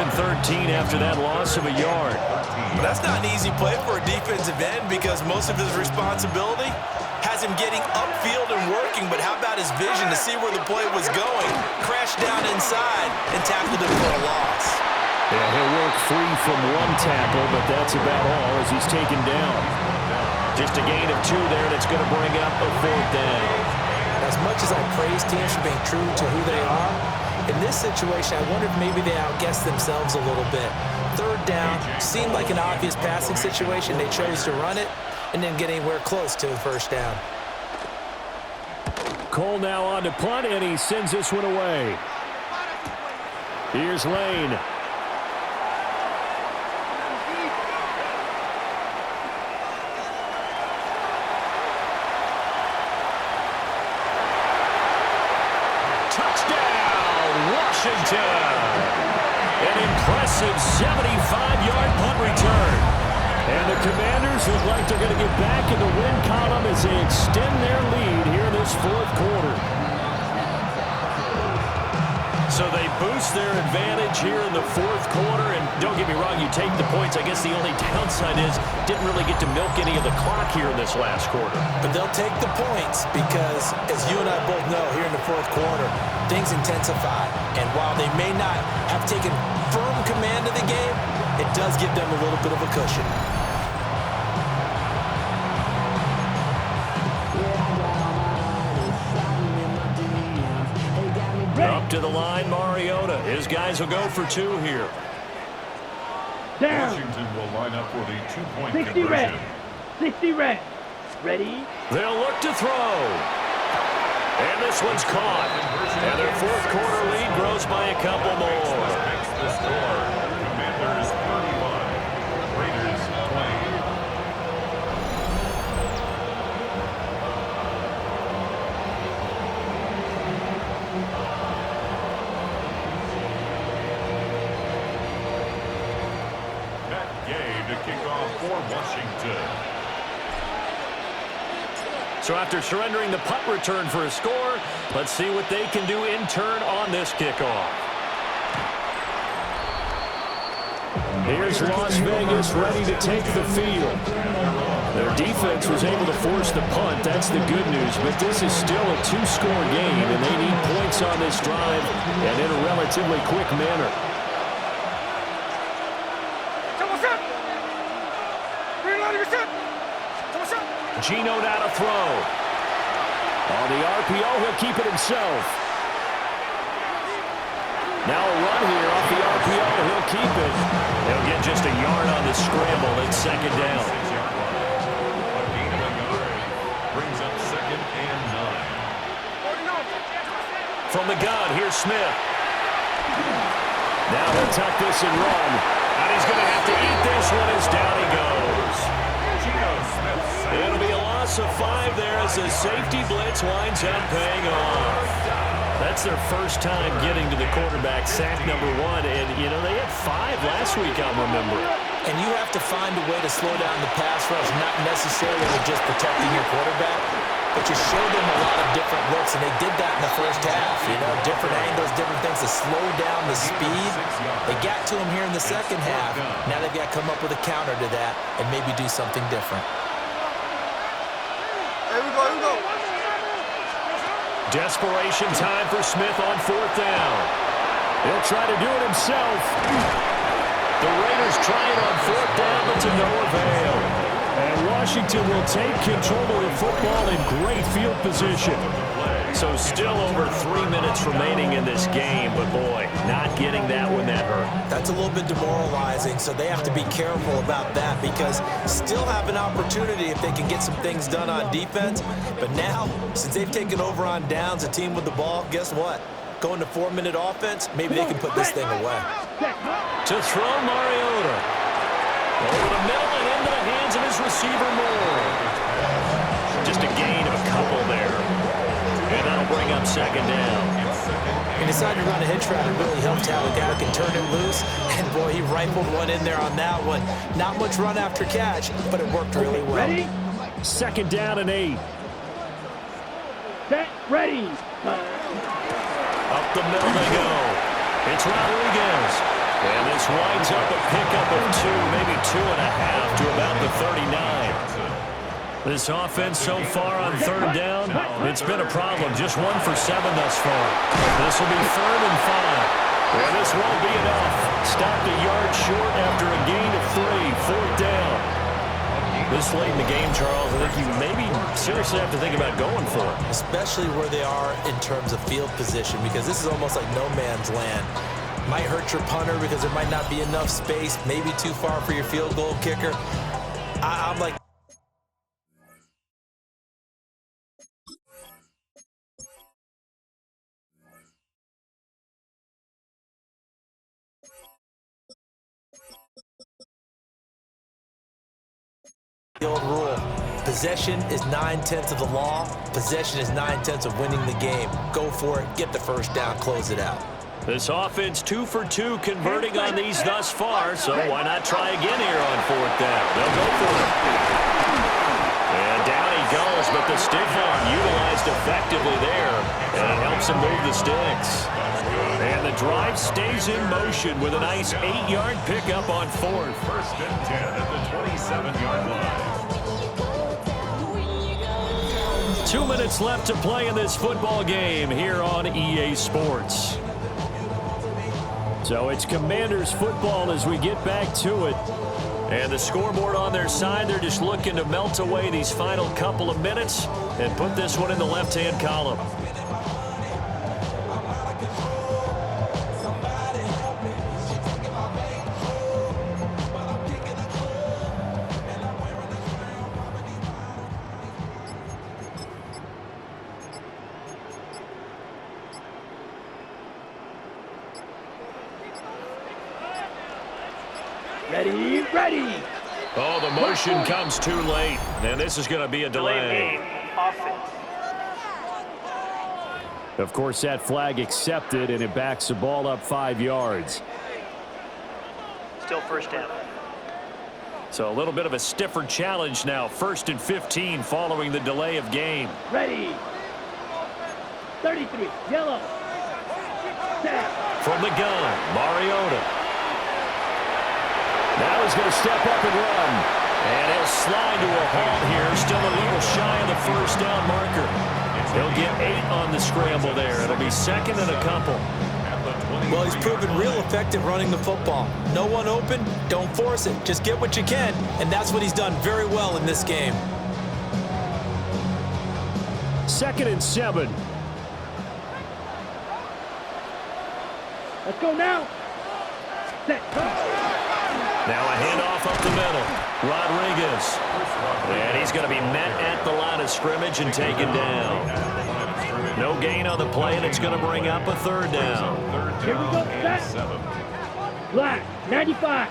and 13 after that loss of a yard. But that's not an easy play for a defensive end because most of his responsibility has him getting upfield and working, but how about his vision to see where the play was going, crashed down inside, and tackled him for a loss. Yeah, he'll work free from one tackle, but that's about all as he's taken down. Just a gain of 2 there, and it's going to bring up a 4th down. As much as I praise teams for being true to who they are, in this situation, I wonder if maybe they outguessed themselves a little bit. 3rd down, seemed like an obvious passing situation. They chose to run it and didn't get anywhere close to the 1st down. Cole now on to punt, and he sends this one away. Here's Lane. An impressive 75-yard punt return. And the Commanders look like they're going to get back in the win column as they extend their lead here in this 4th quarter. So they boost their advantage here in the 4th quarter. And don't get me wrong, you take the points. I guess the only downside is didn't really get to milk any of the clock here in this last quarter. But they'll take the points because, as you and I both know, here in the 4th quarter, things intensify. And while they may not have taken firm command of the game, it does give them a little bit of a cushion. Up to the line, Mariota. His guys will go for 2 here. Down. Washington will line up for the 2-point 60 conversion. red. 60 red. Ready? They'll look to throw. And this one's caught. And their 4th quarter lead grows by a couple more. Makes the score. Commanders 35, Raiders 20. To kick off for Washington. So after surrendering the punt return for a score, let's see what they can do in turn on this kickoff. Here's Las Vegas ready to take the field. Their defense was able to force the punt. That's the good news. But this is still a 2-score game, and they need points on this drive and in a relatively quick manner. Gino now to throw. On the RPO, he'll keep it himself. Now a run here off the RPO. He'll keep it. He'll get just a yard on the scramble. It's 2nd down. A gain of a yard brings up 2nd and 9. From the gun, here's Smith. Now he'll tuck this and run. And he's going to have to eat this one as down he goes. It'll be a loss of 5 there as the safety blitz winds up paying off. That's their first time getting to the quarterback, sack number 1. And, you know, they had 5 last week, I'll remember. And you have to find a way to slow down the pass rush, not necessarily just protecting your quarterback, but you show them a lot of different looks, and they did that in the first half. You know, different angles, different things to slow down the speed. They got to him here in the second half. Now they've got to come up with a counter to that and maybe do something different. Here we go. Desperation time for Smith on 4th down. He'll try to do it himself. The Raiders try it on 4th down, but to no avail. And Washington will take control of the football in great field position. So still over 3 minutes remaining in this game, but boy, not getting that one that hurt. That's a little bit demoralizing, so they have to be careful about that because still have an opportunity if they can get some things done on defense. But now, since they've taken over on downs, a team with the ball, guess what? Going to 4-minute offense, maybe they can put this thing away. To throw Mariota. Over the middle and into the hands of his receiver Moore. Just a gain of a couple there. And that'll bring up 2nd down. He decided to run a hitch route. It really helped how the guy can turn it loose. And, boy, he rifled one in there on that one. Not much run after catch, but it worked really well. Ready? 2nd down and 8. Set. Ready. Up the middle they go. It's Rodriguez. And this brings up a pickup of 2, maybe 2.5 to about the 39. This offense so far on third down, it's been a problem. Just 1 for 7 thus far. This will be 3rd and 5. And this won't be enough. Stopped a yard short after a gain of 3. 4th down. This late in the game, Charles, I think you maybe seriously have to think about going for it. Especially where they are in terms of field position, because this is almost like no man's land. Might hurt your punter because there might not be enough space, maybe too far for your field goal kicker. I'm like, the old rule, possession is 9/10 of the law. Possession is 9/10 of winning the game. Go for it, get the first down, close it out. This offense 2 for 2 converting on these thus far, so why not try again here on 4th down? They'll go for it. And down he goes, but the stiff arm utilized effectively there, and it helps him move the sticks. And the drive stays in motion with a nice 8-yard pickup on 4th. 1st and 10 at the 27-yard line. 2 minutes left to play in this football game here on EA Sports. So it's Commanders football as we get back to it. And the scoreboard on their side, they're just looking to melt away these final couple of minutes and put this one in the left-hand column. Ready, ready. Oh, the motion comes too late. And this is going to be a delay. Offense. Of course, that flag accepted, and it backs the ball up 5 yards. Still first down. So a little bit of a stiffer challenge now. 1st and 15 following the delay of game. Ready. 33, yellow. Set. From the gun, Mariota. Now he's going to step up and run. And he'll slide to a halt here. Still a little shy of the first down marker. He'll get 8 on the scramble there. It'll be 2nd and a couple. Well, he's proven real effective running the football. No one open, don't force it. Just get what you can, and that's what he's done very well in this game. 2nd and 7. Let's go now. Set. Now a handoff up the middle. Rodriguez. And he's going to be met at the line of scrimmage and taken down. No gain on the play, and it's going to bring up a 3rd down. Here we go. Set. Black, 95.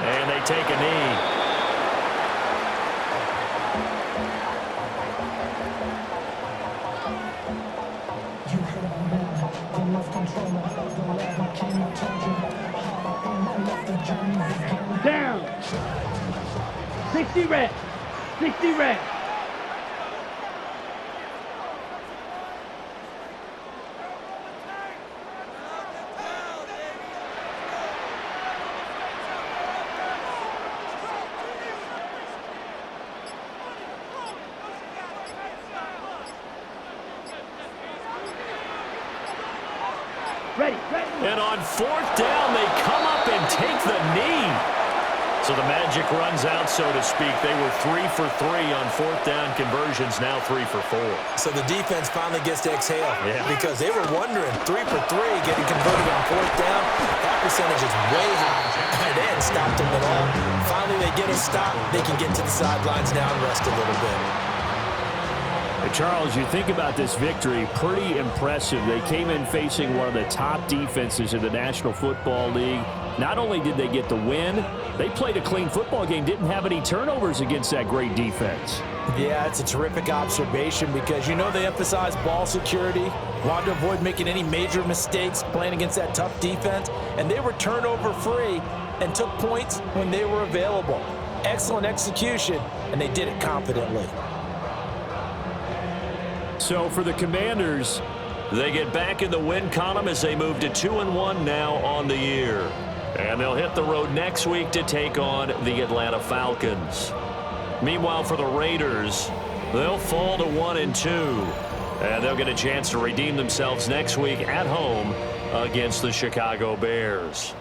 And they take a knee. Down. 60 red. 60 red. Ready, ready. And on 4th down, they come up and take the knee. So the magic runs out, so to speak. They were 3 for 3 on 4th down conversions, now 3 for 4. So the defense finally gets to exhale because they were wondering, 3 for 3 getting converted on 4th down. That percentage is way high. They hadn't stopped them at all. Finally, they get a stop. They can get to the sidelines now and rest a little bit. Charles, you think about this victory, pretty impressive. They came in facing one of the top defenses in the National Football League. Not only did they get the win, they played a clean football game, didn't have any turnovers against that great defense. Yeah, it's a terrific observation because, you know, they emphasize ball security, wanted to avoid making any major mistakes playing against that tough defense, and they were turnover-free and took points when they were available. Excellent execution, and they did it confidently. So for the Commanders, they get back in the win column as they move to 2-1 now on the year. And they'll hit the road next week to take on the Atlanta Falcons. Meanwhile, for the Raiders, they'll fall to 1-2. And they'll get a chance to redeem themselves next week at home against the Chicago Bears.